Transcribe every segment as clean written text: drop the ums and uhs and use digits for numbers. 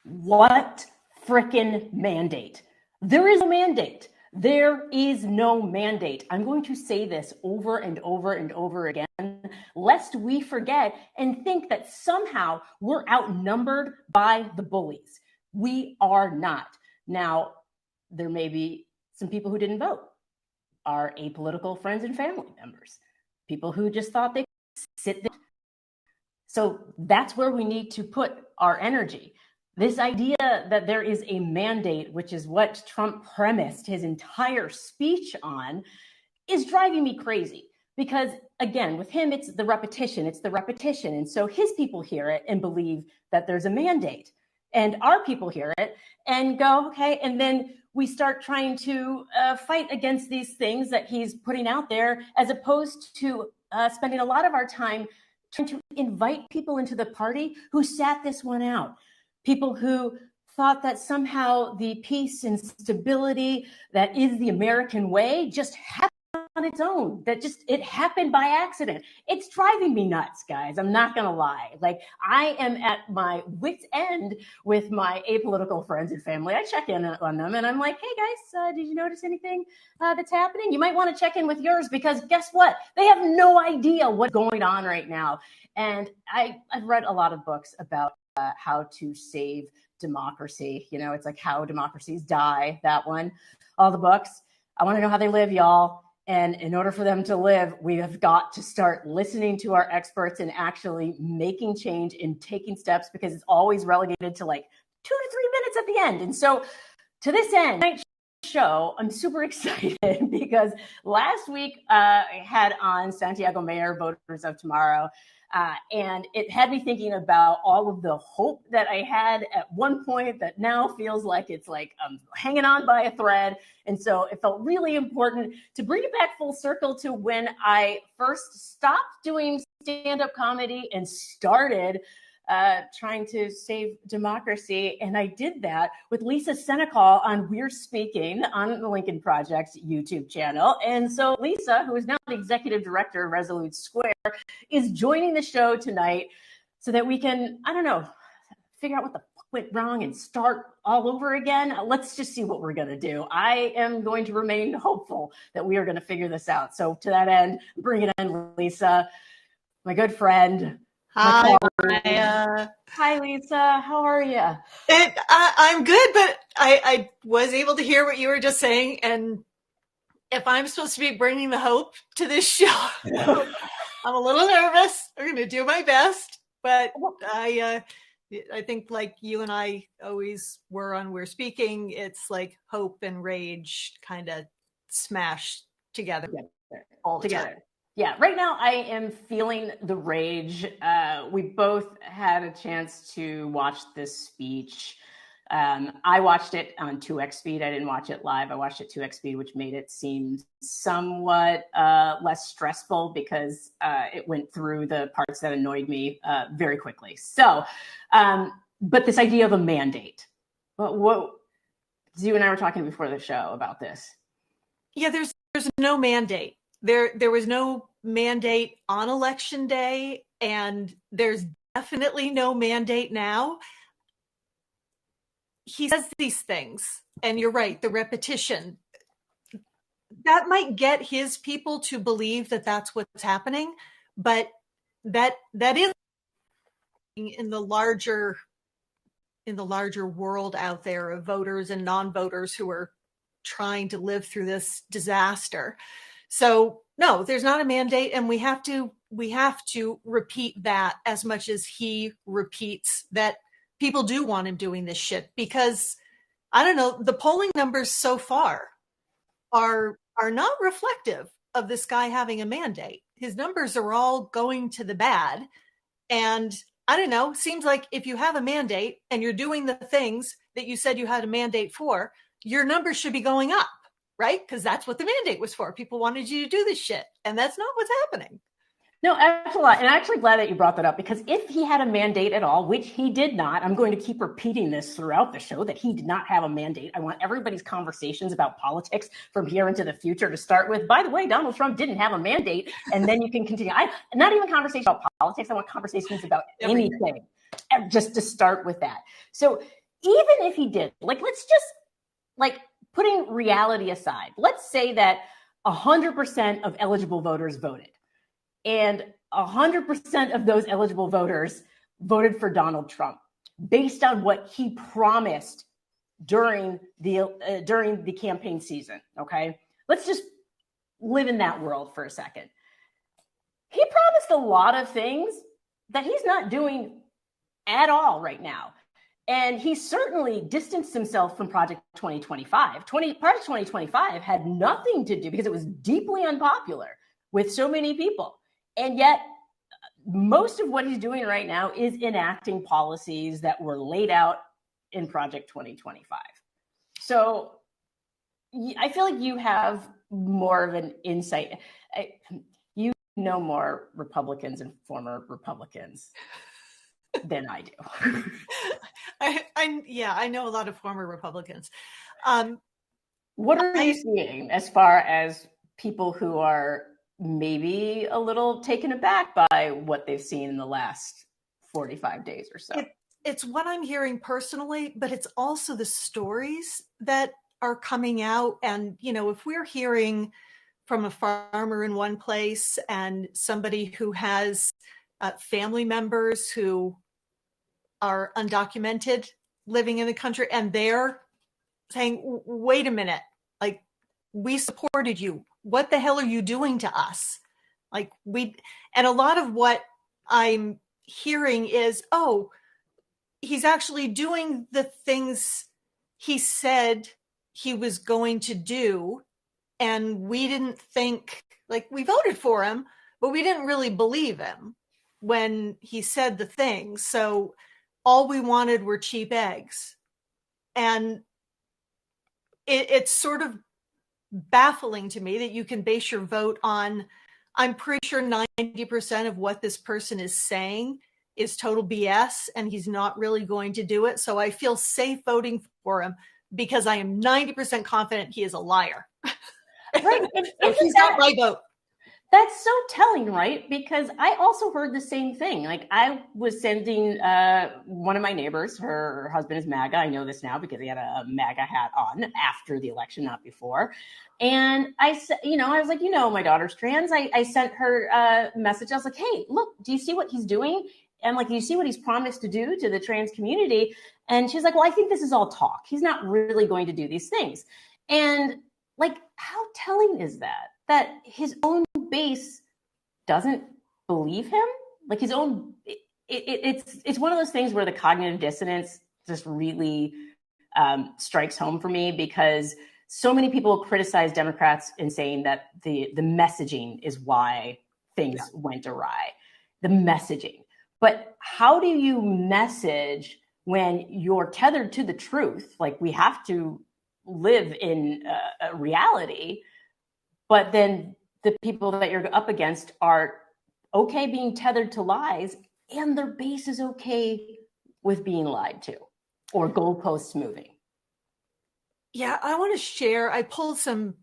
What frickin' mandate? There is no mandate. There is no mandate. I'm going to say this over and over and over again, lest we forget and think that somehow we're outnumbered by the bullies. We are not. Now, there may be some people who didn't vote, our apolitical friends and family members, people who just thought they could sit there. So that's where we need to put our energy. This idea that there is a mandate, which is what Trump premised his entire speech on, is driving me crazy. Because again, with him, it's the repetition. And so his people hear it and believe that there's a mandate. And our people hear it and go, okay. And then we start trying to fight against these things that he's putting out there, as opposed to spending a lot of our time trying to invite people into the party who sat this one out. People who thought that somehow the peace and stability that is the American way just happened on its own, that just it happened by accident. It's driving me nuts, guys. I'm not going to lie. Like, I am at my wit's end with my apolitical friends and family. I check in on them and I'm like, hey guys, did you notice anything that's happening? You might want to check in with yours, because guess what? They have no idea what's going on right now. And I've read a lot of books about how to save democracy. You know, it's like How Democracies Die, that one, all the books. I want to know how they live, y'all. And in order for them to live, we have got to start listening to our experts and actually making change and taking steps, because it's always relegated to like 2 to 3 minutes at the end. And so to this end, tonight's show, I'm super excited because last week I had on Santiago Mayer, Voters of Tomorrow. And it had me thinking about all of the hope that I had at one point that now feels like it's like I'm hanging on by a thread. And so it felt really important to bring it back full circle to when I first stopped doing stand-up comedy and started trying to save democracy. And I did that with Lisa Senecal on We're Speaking on the Lincoln Project's YouTube channel. And so Lisa, who is now the executive director of Resolute Square, is joining the show tonight so that we can, I don't know, figure out what the fuck went wrong and start all over again. Let's just see what we're going to do. I am going to remain hopeful that we are going to figure this out. So to that end, bring it in, Lisa, my good friend. Hi, Hi, Lisa. How are you? I'm good, but I was able to hear what you were just saying. And if I'm supposed to be bringing the hope to this show, I'm a little nervous. I'm going to do my best, but I think like you and I always were on We're Speaking, it's like hope and rage kind of smashed together all the time. Yeah, right now I am feeling the rage. We both had a chance to watch this speech. I watched it on 2x speed. I didn't watch it live. I watched it 2x speed, which made it seem somewhat less stressful because it went through the parts that annoyed me very quickly. So, but this idea of a mandate, what you and I were talking before the show about this. Yeah, there's no mandate. There was no mandate on election day, and there's definitely no mandate now. He says these things, and you're right, the repetition, that might get his people to believe that that's what's happening, but that is in the larger world out there of voters and non-voters who are trying to live through this disaster. So no, there's not a mandate, and we have to repeat that as much as he repeats that people do want him doing this shit, because I don't know, the polling numbers so far are not reflective of this guy having a mandate. His numbers are all going to the bad. And I don't know, seems like if you have a mandate and you're doing the things that you said you had a mandate for, your numbers should be going up. Right? Because that's what the mandate was for. People wanted you to do this shit. And that's not what's happening. No, absolutely. And I'm actually glad that you brought that up, because if he had a mandate at all, which he did not, I'm going to keep repeating this throughout the show, that he did not have a mandate. I want everybody's conversations about politics from here into the future to start with, by the way, Donald Trump didn't have a mandate. And then you can continue. Not even conversations about politics. I want conversations about anything, just to start with that. So even if he did, like, let's just, like, putting reality aside, let's say that 100% of eligible voters voted, and 100% of those eligible voters voted for Donald Trump based on what he promised during the campaign season. Okay, let's just live in that world for a second. He promised a lot of things that he's not doing at all right now. And he certainly distanced himself from Project 2025. Project 2025 had nothing to do, because it was deeply unpopular with so many people. And yet, most of what he's doing right now is enacting policies that were laid out in Project 2025. So I feel like you have more of an insight. You know more Republicans and former Republicans than I do. I know a lot of former Republicans. What are you seeing as far as people who are maybe a little taken aback by what they've seen in the last 45 days or so? It's what I'm hearing personally, but it's also the stories that are coming out. And, you know, if we're hearing from a farmer in one place and somebody who has family members who are undocumented living in the country, and they're saying, wait a minute, like, we supported you. What the hell are you doing to us? Like, and a lot of what I'm hearing is, oh, he's actually doing the things he said he was going to do. And we didn't think, like, we voted for him, but we didn't really believe him when he said the things. So all we wanted were cheap eggs. And it's sort of baffling to me that you can base your vote on, I'm pretty sure 90% of what this person is saying is total BS, and he's not really going to do it. So I feel safe voting for him because I am 90% confident he is a liar. Right. So he's not my vote. That's so telling, right? Because I also heard the same thing. Like, I was sending one of my neighbors, her husband is MAGA. I know this now because he had a MAGA hat on after the election, not before. And I said, I was like, my daughter's trans. I sent her a message. I was like, hey, look, do you see what he's doing? And, like, do you see what he's promised to do to the trans community? And she's like, well, I think this is all talk. He's not really going to do these things. And, like, how telling is that? That his own base doesn't believe him? Like, his own, it's one of those things where the cognitive dissonance just really strikes home for me, because so many people criticize Democrats in saying that the messaging is why things went awry. The messaging. But how do you message when you're tethered to the truth? Like, we have to live in a reality, but then the people that you're up against are okay being tethered to lies, and their base is okay with being lied to or goalposts moving. Yeah, I want to share. I pulled some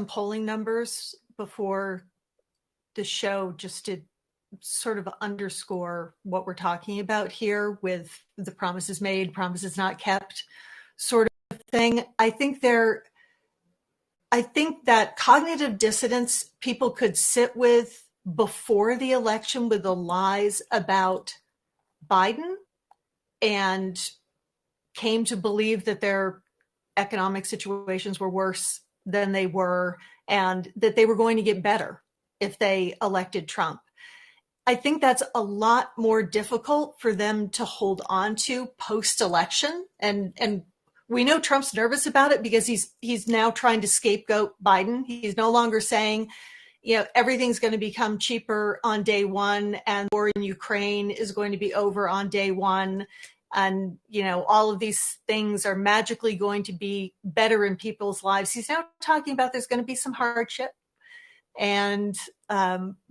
polling numbers before the show just to sort of underscore what we're talking about here with the promises made, promises not kept sort of thing. I think that cognitive dissonance people could sit with before the election with the lies about Biden and came to believe that their economic situations were worse than they were and that they were going to get better if they elected Trump. I think that's a lot more difficult for them to hold on to post-election. And we know Trump's nervous about it because he's now trying to scapegoat Biden. He's no longer saying, everything's going to become cheaper on day one and war in Ukraine is going to be over on day one. And, all of these things are magically going to be better in people's lives. He's now talking about there's going to be some hardship. And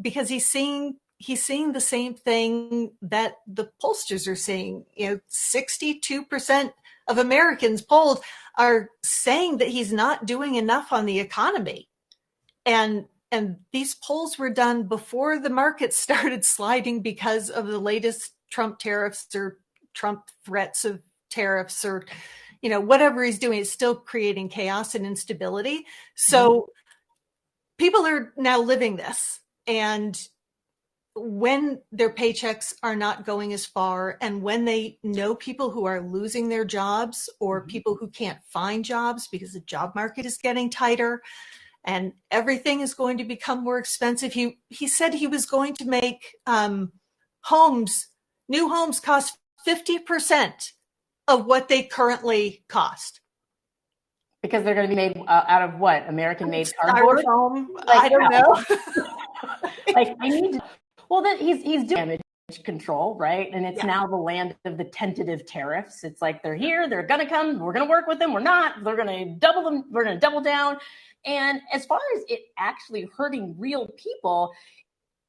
because he's seeing the same thing that the pollsters are seeing. 62% of Americans polled are saying that he's not doing enough on the economy. And these polls were done before the market started sliding because of the latest Trump tariffs or Trump threats of tariffs or, whatever he's doing is still creating chaos and instability. So people are now living this. And when their paychecks are not going as far, and when they know people who are losing their jobs or people who can't find jobs because the job market is getting tighter and everything is going to become more expensive. He said he was going to make new homes cost 50% of what they currently cost. Because they're going to be made out of what? American-made cardboard? I don't know. I need to. Well, then he's doing damage control, right? And it's now the land of the tentative tariffs. It's like they're here, they're going to come, we're going to work with them, we're not, they're going to double them, we're going to double down. And as far as it actually hurting real people,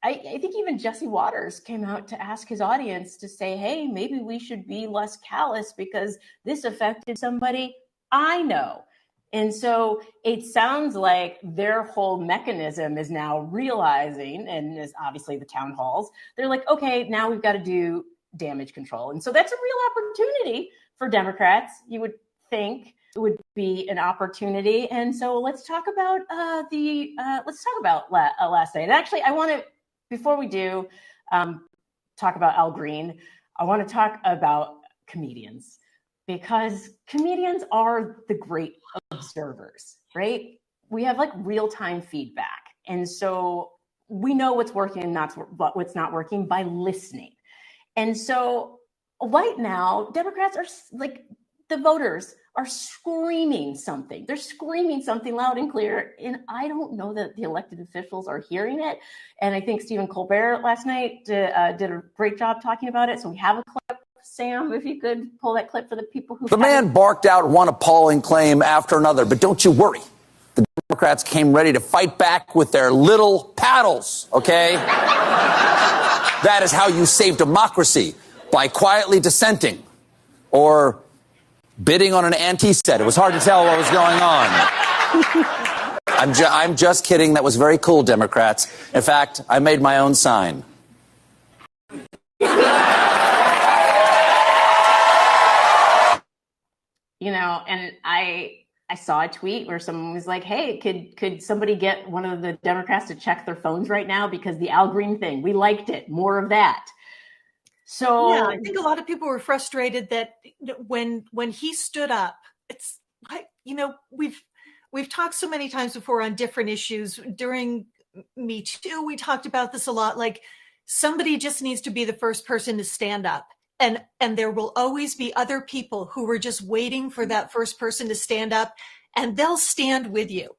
I think even Jesse Waters came out to ask his audience to say, hey, maybe we should be less callous because this affected somebody I know. And so it sounds like their whole mechanism is now realizing, and is obviously the town halls, they're like, okay, now we've got to do damage control. And so that's a real opportunity for Democrats. You would think it would be an opportunity. And so let's talk about last night. And actually, I want to, before we do talk about Al Green, I want to talk about comedians. Because comedians are the great observers, right? We have like real-time feedback. And so we know what's working and what's not working by listening. And so right now, Democrats are like, the voters are screaming something. They're screaming something loud and clear. And I don't know that the elected officials are hearing it. And I think Stephen Colbert last night did a great job talking about it. So we have a clip. Sam, if you could pull that clip for the people who... The man barked out one appalling claim after another, but don't you worry. The Democrats came ready to fight back with their little paddles, okay? That is how you save democracy, by quietly dissenting or bidding on an anti-set. It was hard to tell what was going on. I'm just kidding. That was very cool, Democrats. In fact, I made my own sign. And I saw a tweet where someone was like, hey, could somebody get one of the Democrats to check their phones right now? Because the Al Green thing, we liked it. More of that. So yeah, I think a lot of people were frustrated that when he stood up, it's like, we've talked so many times before on different issues. During Me Too, we talked about this a lot. Like, somebody just needs to be the first person to stand up. And there will always be other people who are just waiting for that first person to stand up, and they'll stand with you.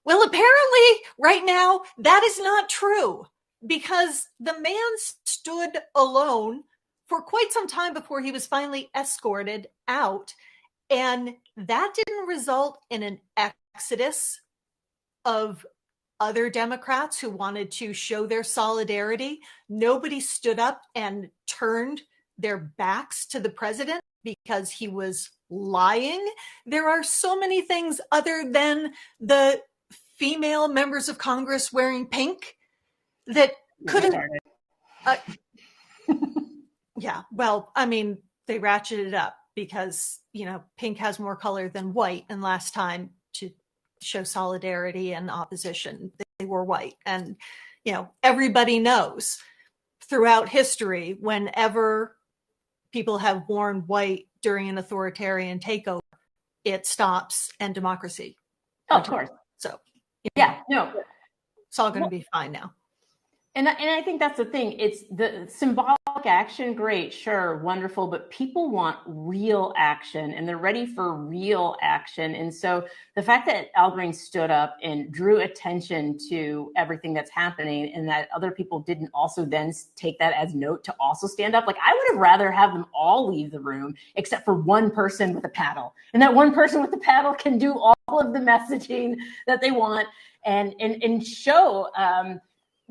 Well, apparently right now that is not true, because the man stood alone for quite some time before he was finally escorted out. And that didn't result in an exodus of other Democrats who wanted to show their solidarity. Nobody stood up and turned their backs to the president because he was lying. There are so many things other than the female members of Congress wearing pink that couldn't. Yeah, well, I mean, they ratcheted it up because, pink has more color than white. And last time, to show solidarity and opposition, they were white. And, everybody knows throughout history, whenever people have worn white during an authoritarian takeover, it stops and democracy. Oh, of course. So, it's all going to be fine now. And I think that's the thing. It's the symbolic action. Great, sure, wonderful. But people want real action, and they're ready for real action. And so the fact that Al Green stood up and drew attention to everything that's happening, and that other people didn't also then take that as note to also stand up. Like, I would have rather have them all leave the room except for one person with a paddle. And that one person with the paddle can do all of the messaging that they want and show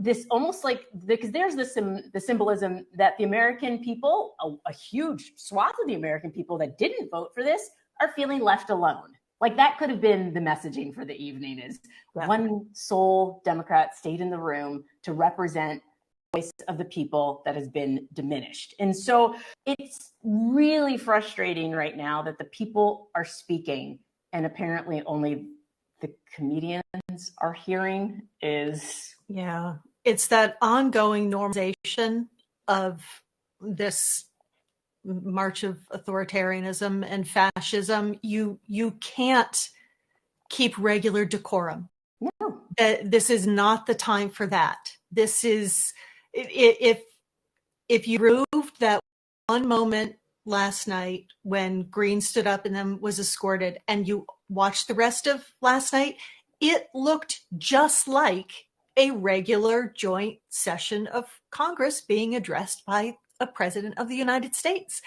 this almost like, because there's the symbolism that the American people, a huge swath of the American people that didn't vote for this, are feeling left alone. Like, that could have been the messaging for the evening, is one sole Democrat stayed in the room to represent voice of the people that has been diminished. And so it's really frustrating right now that the people are speaking and apparently only the comedians are hearing. Yeah, it's that ongoing normalization of this march of authoritarianism and fascism. You can't keep regular decorum. No. This is not the time for that. This is, if you removed that one moment last night when Green stood up and then was escorted, and you watched the rest of last night, it looked just like a regular joint session of Congress being addressed by a president of the United States.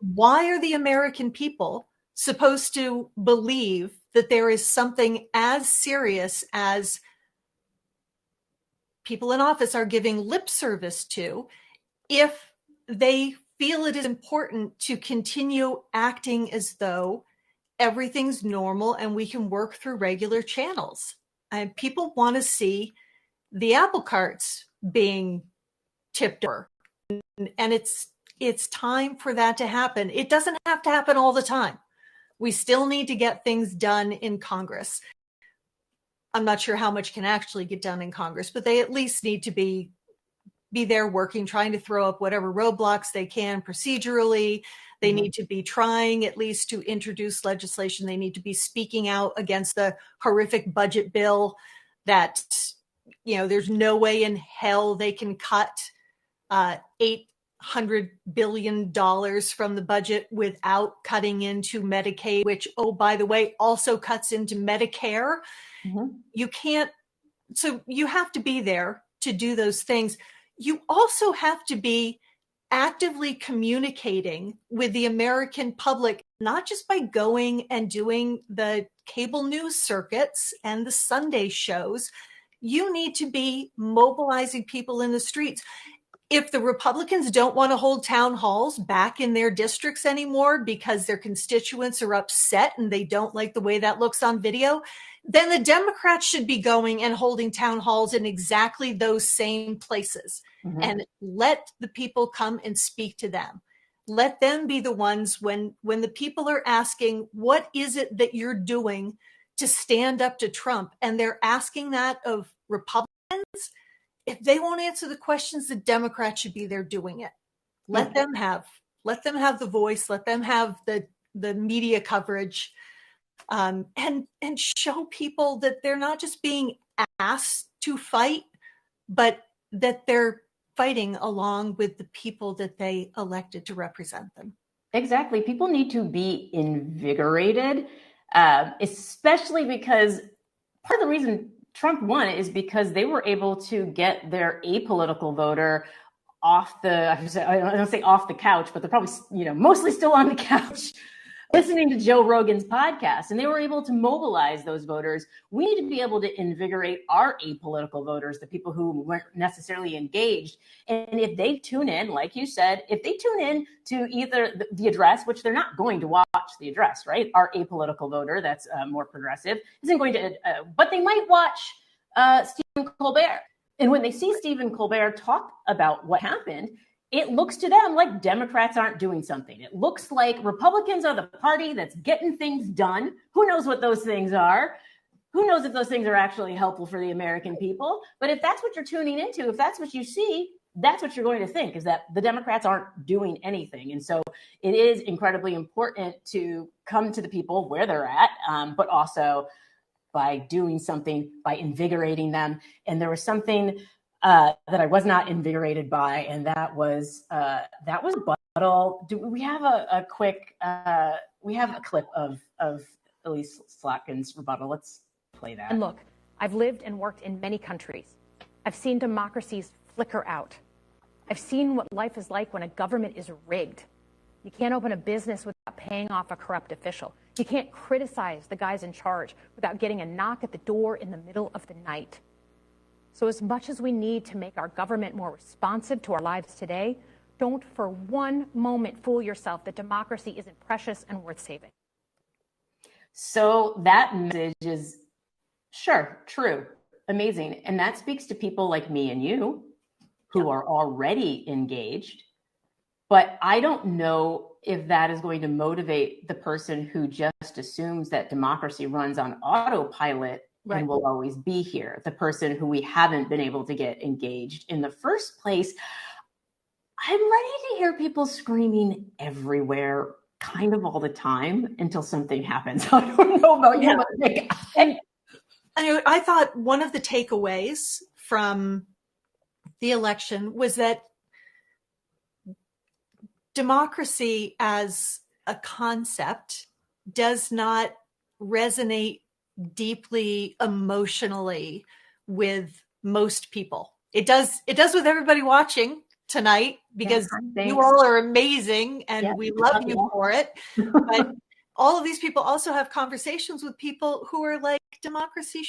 Why are the American people supposed to believe that there is something as serious as people in office are giving lip service to if they feel it is important to continue acting as though everything's normal and we can work through regular channels? And people want to see the apple carts being tipped over. And it's time for that to happen. It doesn't have to happen all the time. We still need to get things done in Congress. I'm not sure how much can actually get done in Congress, but they at least need to be there working, trying to throw up whatever roadblocks they can procedurally. They need to be trying at least to introduce legislation. They need to be speaking out against the horrific budget bill that, there's no way in hell they can cut $800 billion from the budget without cutting into Medicaid, which, oh, by the way, also cuts into Medicare. You can't, so you have to be there to do those things. You also have to be actively communicating with the American public, not just by going and doing the cable news circuits and the Sunday shows. You need to be mobilizing people in the streets. If the Republicans don't want to hold town halls back in their districts anymore because their constituents are upset and they don't like the way that looks on video, then the Democrats should be going and holding town halls in exactly those same places. And let the people come and speak to them. Let them be the ones when the people are asking, what is it that you're doing to stand up to Trump? And they're asking that of Republicans. If they won't answer the questions, the Democrats should be there doing it. Let them have the voice. Let them have the media coverage, and show people that they're not just being asked to fight, but that they're fighting along with the people that they elected to represent them. Exactly. People need to be invigorated, especially because part of the reason Trump won is because they were able to get their apolitical voter off the, I don't say off the couch, but they're probably, mostly still on the couch listening to Joe Rogan's podcast, and they were able to mobilize those voters. We need to be able to invigorate our apolitical voters, the people who weren't necessarily engaged. And if they tune in, like you said, if they tune in to either the address, which they're not going to watch the address, right? Our apolitical voter that's more progressive isn't going to, but they might watch Stephen Colbert. And when they see Stephen Colbert talk about what happened, it looks to them like Democrats aren't doing something. It looks like Republicans are the party that's getting things done. Who knows what those things are? Who knows if those things are actually helpful for the American people? But if that's what you're tuning into, if that's what you see, that's what you're going to think, is that the Democrats aren't doing anything. And so it is incredibly important to come to the people where they're at, but also by doing something, by invigorating them. And there was something that I was not invigorated by, and that was rebuttal. Do we have a quick? We have a clip of Elise Slotkin's rebuttal. Let's play that. And look, I've lived and worked in many countries. I've seen democracies flicker out. I've seen what life is like when a government is rigged. You can't open a business without paying off a corrupt official. You can't criticize the guys in charge without getting a knock at the door in the middle of the night. So as much as we need to make our government more responsive to our lives today, don't for one moment fool yourself that democracy isn't precious and worth saving. So that message is, sure, true, amazing. And that speaks to people like me and you, who are already engaged. But I don't know if that is going to motivate the person who just assumes that democracy runs on autopilot and will always be here, the person who we haven't been able to get engaged in the first place. I'm ready to hear people screaming everywhere, kind of all the time, until something happens. I don't know about you, but Nick, I thought one of the takeaways from the election was that democracy as a concept does not resonate deeply emotionally with most people. It does with everybody watching tonight, because you all are amazing and we love you for it. But all of these people also have conversations with people who are like, democracy,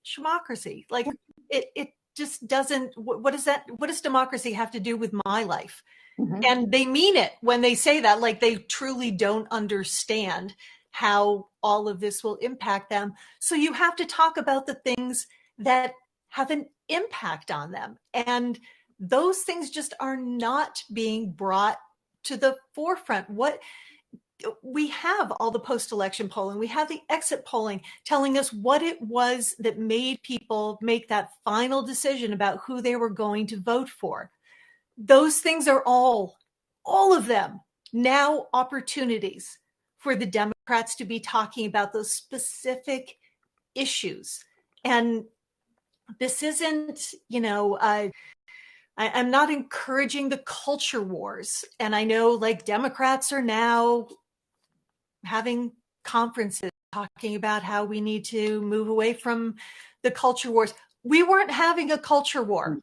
schmocracy. Like it just doesn't, what is that? What does democracy have to do with my life? Mm-hmm. And they mean it when they say that, like they truly don't understand how all of this will impact them. So you have to talk about the things that have an impact on them. And those things just are not being brought to the forefront. What we have all the post-election polling, we have the exit polling telling us what it was that made people make that final decision about who they were going to vote for. Those things are all of them now opportunities for the Democrats to be talking about those specific issues. And this isn't, I'm not encouraging the culture wars. And I know like Democrats are now having conferences talking about how we need to move away from the culture wars. We weren't having a culture war.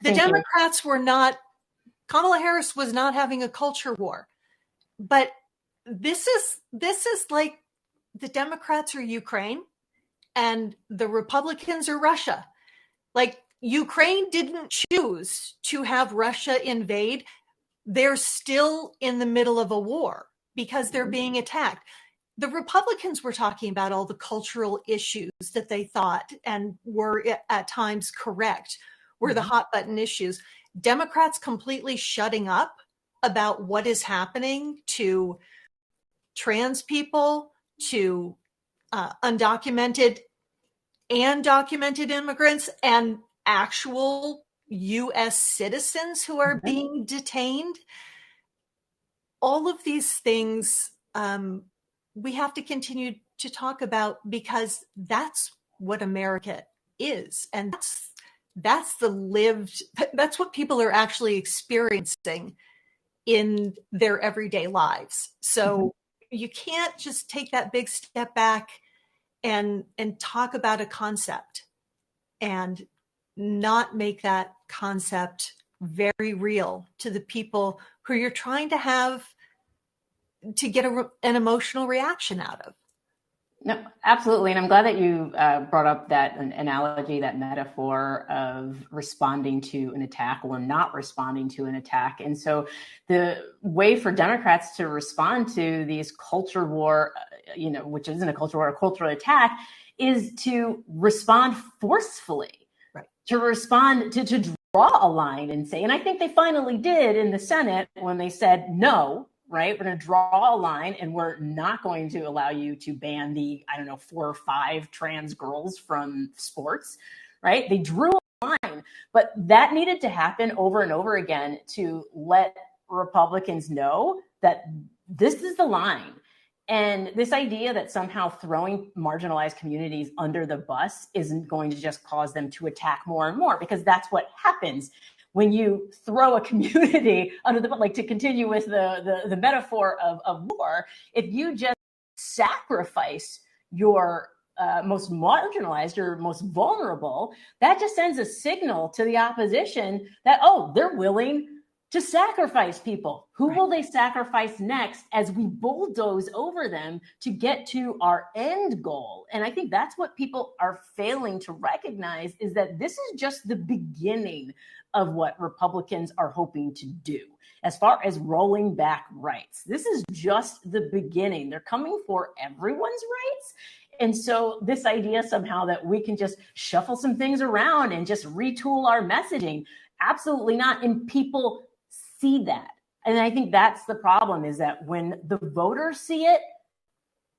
The Democrats were not, Kamala Harris was not having a culture war. But this is like the Democrats are Ukraine and the Republicans are Russia. Like Ukraine didn't choose to have Russia invade. They're still in the middle of a war because they're being attacked. The Republicans were talking about all the cultural issues that they thought and were at times correct were the hot button issues. Democrats completely shutting up about what is happening to trans people, to undocumented and documented immigrants, and actual U.S. citizens who are being detained. All of these things we have to continue to talk about, because that's what America is. And that's what people are actually experiencing in their everyday lives. So you can't just take that big step back and talk about a concept and not make that concept very real to the people who you're trying to have to get an emotional reaction out of. No, absolutely. And I'm glad that you brought up that analogy, that metaphor of responding to an attack or not responding to an attack. And so the way for Democrats to respond to these culture war, which isn't a culture war, a cultural attack, is to respond forcefully, right? To respond, to draw a line and say, and I think they finally did in the Senate when they said no. Right? We're going to draw a line and we're not going to allow you to ban the, 4 or 5 trans girls from sports, right? They drew a line, but that needed to happen over and over again to let Republicans know that this is the line. And this idea that somehow throwing marginalized communities under the bus isn't going to just cause them to attack more and more, because that's what happens when you throw a community under the, like, to continue with the metaphor of war. If you just sacrifice your most marginalized or most vulnerable, that just sends a signal to the opposition that, they're willing to sacrifice people. Who will they sacrifice next as we bulldoze over them to get to our end goal? And I think that's what people are failing to recognize, is that this is just the beginning of what Republicans are hoping to do as far as rolling back rights. This is just the beginning. They're coming for everyone's rights. And so this idea somehow that we can just shuffle some things around and just retool our messaging, Absolutely not. And people see that. And I think that's the problem, is that when the voters see it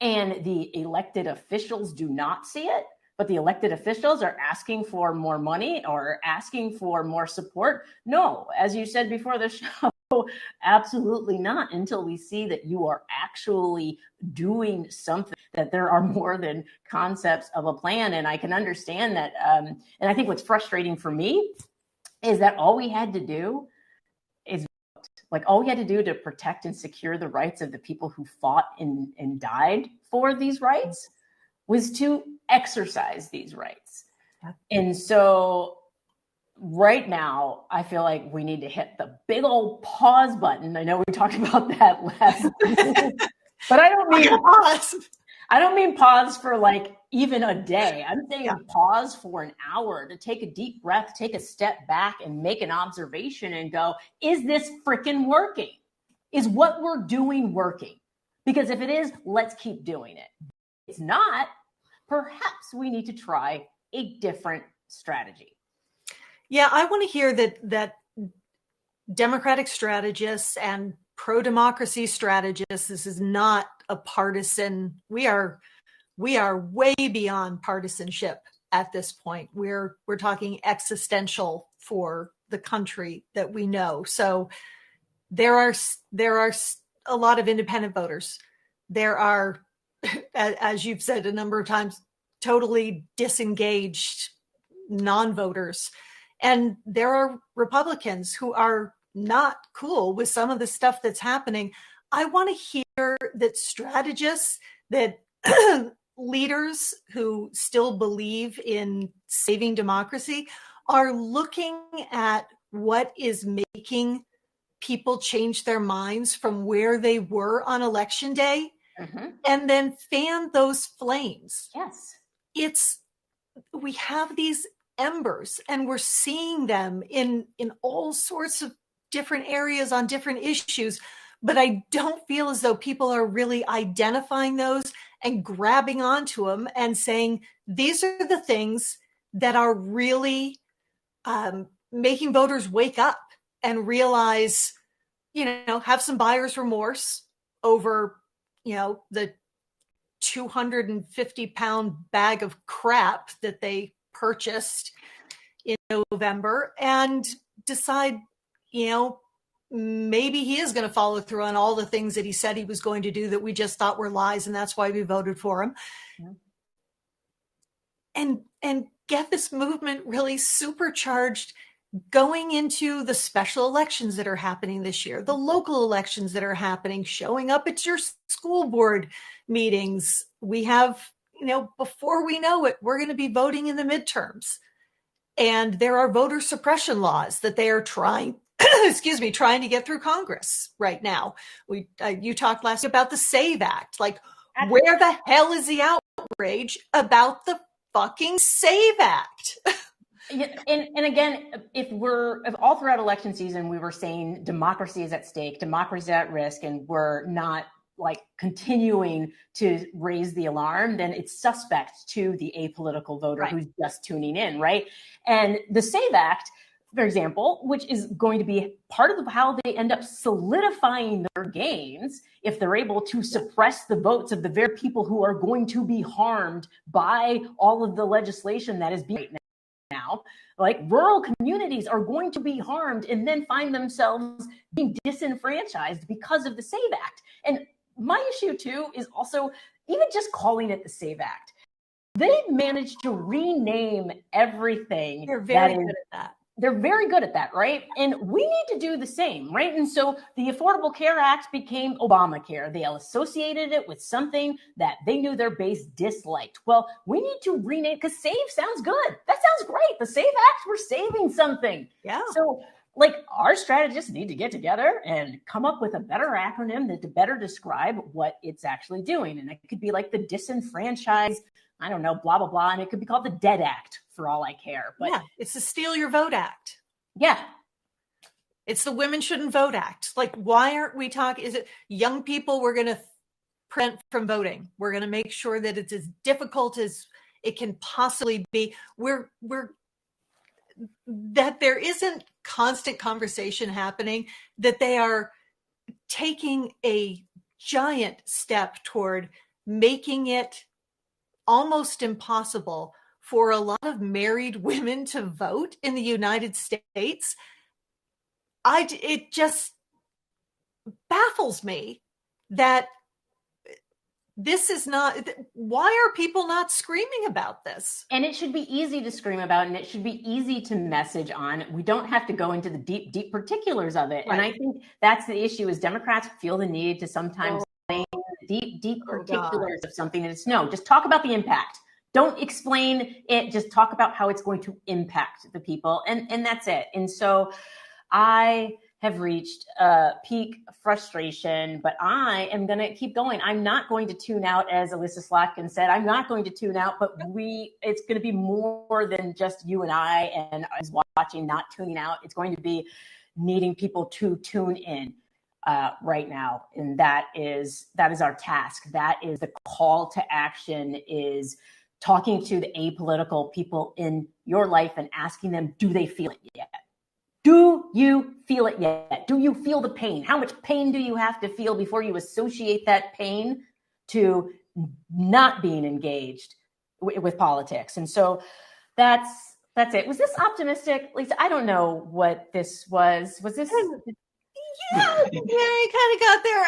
and the elected officials do not see it, but the elected officials are asking for more money or asking for more support. No, as you said before the show, absolutely not, until we see that you are actually doing something, that there are more than concepts of a plan. And I can understand that. And I think what's frustrating for me is that all we had to do is vote. Like, all we had to do to protect and secure the rights of the people who fought and died for these rights was to exercise these rights. Yeah. And so right now, I feel like we need to hit the big old pause button. I know we talked about that last week, but I don't mean pause. I don't mean pause for like even a day. I'm saying pause for an hour, to take a deep breath, take a step back and make an observation and go, is this freaking working? Is what we're doing working? Because if it is, let's keep doing it. If it's not, perhaps we need to try a different strategy. Yeah, I want to hear that Democratic strategists and pro-democracy strategists, this is not a partisan. We are way beyond partisanship at this point. We're talking existential for the country that we know. So there are a lot of independent voters. There are, as you've said a number of times, totally disengaged non-voters. And there are Republicans who are not cool with some of the stuff that's happening. I want to hear that strategists, that leaders who still believe in saving democracy are looking at what is making people change their minds from where they were on election day, and then fan those flames. Yes. We have these embers and we're seeing them in all sorts of different areas on different issues, but I don't feel as though people are really identifying those and grabbing onto them and saying, these are the things that are really making voters wake up and realize, have some buyer's remorse over, the 250-pound bag of crap that they purchased in November, and decide, maybe he is going to follow through on all the things that he said he was going to do that we just thought were lies, and that's why we voted for him. Yeah. And get this movement really supercharged going into the special elections that are happening this year, the local elections that are happening, showing up at your school board meetings. We have, before we know it, we're going to be voting in the midterms. And there are voter suppression laws that they are trying to get through Congress right now. You talked last about the SAVE Act. Like, where the hell is the outrage about the fucking SAVE Act? And again, if all throughout election season, we were saying democracy is at stake, democracy is at risk, and we're not like continuing to raise the alarm, then it's suspect to the apolitical voter who's just tuning in, right? And the SAVE Act, for example, which is going to be part of how they end up solidifying their gains, if they're able to suppress the votes of the very people who are going to be harmed by all of the legislation that is being right now. Like, rural communities are going to be harmed and then find themselves being disenfranchised because of the SAVE Act. And my issue too is also even just calling it the SAVE Act. They've managed to rename everything. They're very good at that. They're very good at that, right? And we need to do the same, right? And so the Affordable Care Act became Obamacare. They associated it with something that they knew their base disliked. Well, we need to rename, because SAVE sounds good. That sounds great. The SAVE Act, we're saving something. Yeah. So like, our strategists need to get together and come up with a better acronym that to better describe what it's actually doing. And it could be like the disenfranchised, I don't know, blah, blah, blah. And it could be called the DEAD Act for all I care. But yeah, it's the Steal Your Vote Act. Yeah. It's the Women Shouldn't Vote Act. Like, why aren't we talking? Is it young people we're going to prevent from voting? We're going to make sure that it's as difficult as it can possibly be. that there isn't constant conversation happening, that they are taking a giant step toward making it almost impossible for a lot of married women to vote in the United States. It just baffles me that this is not, why are people not screaming about this? And it should be easy to scream about, and it should be easy to message on. We don't have to go into the deep particulars of it. Right. And I think that's the issue, is Democrats feel the need to sometimes explain deep particulars of something that it's no, just talk about the impact. Don't explain it, just talk about how it's going to impact the people. And that's it. And so I have reached peak frustration, but I am going to keep going. I'm not going to tune out, as Alyssa Slatkin said. I'm not going to tune out, but it's going to be more than just you and I and us watching, not tuning out. It's going to be needing people to tune in right now. And that is our task. That is the call to action, is talking to the apolitical people in your life and asking them, do they feel it yet? Do you feel it yet? Do you feel the pain? How much pain do you have to feel before you associate that pain to not being engaged with politics? And so that's it. Was this optimistic, Lisa? I don't know what this was. Was this? Yeah, you kind of got there.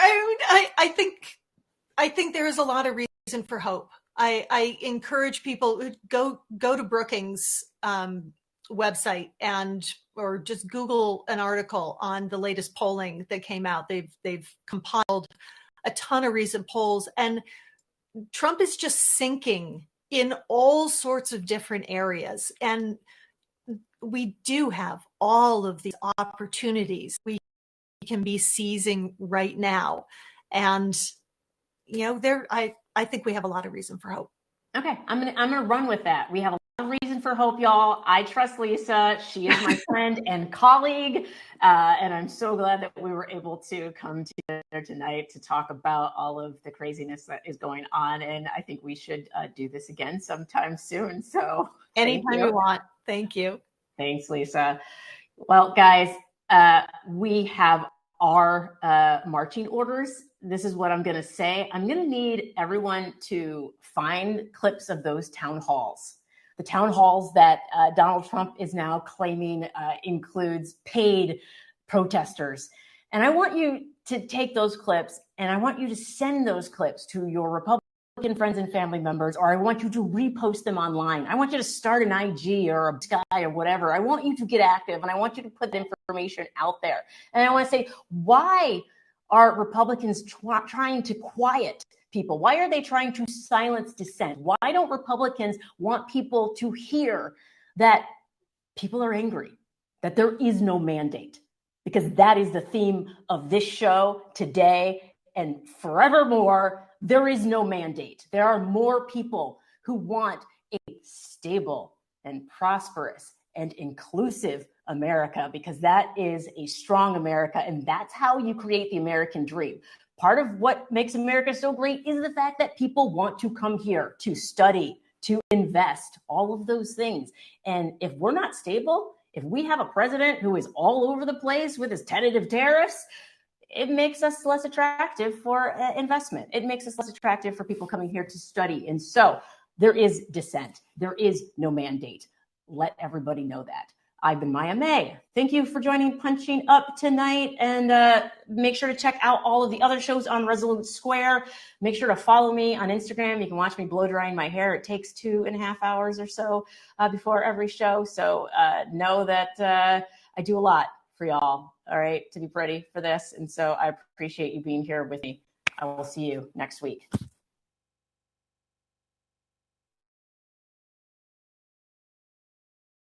I think there is a lot of reason for hope. I encourage people to go to Brookings' website or just Google an article on the latest polling that came out. They've compiled a ton of recent polls, and Trump is just sinking in all sorts of different areas. And we do have all of these opportunities we can be seizing right now. And, I think we have a lot of reason for hope. Okay. I'm gonna run with that. We have a lot of reason for hope, y'all. I trust Lisa. She is my friend and colleague. And I'm so glad that we were able to come together tonight to talk about all of the craziness that is going on. And I think we should do this again sometime soon. So anytime you want. Thank you. Thanks, Lisa. Well, guys, we have our marching orders. This is what I'm going to say. I'm going to need everyone to find clips of those town halls. The town halls that Donald Trump is now claiming includes paid protesters. And I want you to take those clips, and I want you to send those clips to your Republican friends and family members, or I want you to repost them online. I want you to start an IG or a Sky or whatever. I want you to get active, and I want you to put the information out there. And I want to say, why are Republicans trying to quiet people? Why are they trying to silence dissent? Why don't Republicans want people to hear that people are angry, that there is no mandate? Because that is the theme of this show today and forevermore. There is no mandate. There are more people who want a stable and prosperous and inclusive America, because that is a strong America, and that's how you create the American dream. Part of what makes America so great is the fact that people want to come here to study, to invest, all of those things. And if we're not stable, if we have a president who is all over the place with his tentative tariffs, it makes us less attractive for investment. It makes us less attractive for people coming here to study. And so there is dissent. There is no mandate. Let everybody know that. I've been Maya May. Thank you for joining Punching Up tonight. And make sure to check out all of the other shows on Resolute Square. Make sure to follow me on Instagram. You can watch me blow drying my hair. It takes 2.5 hours or so before every show. So know that I do a lot for y'all, all right, to be ready for this. And so I appreciate you being here with me. I will see you next week.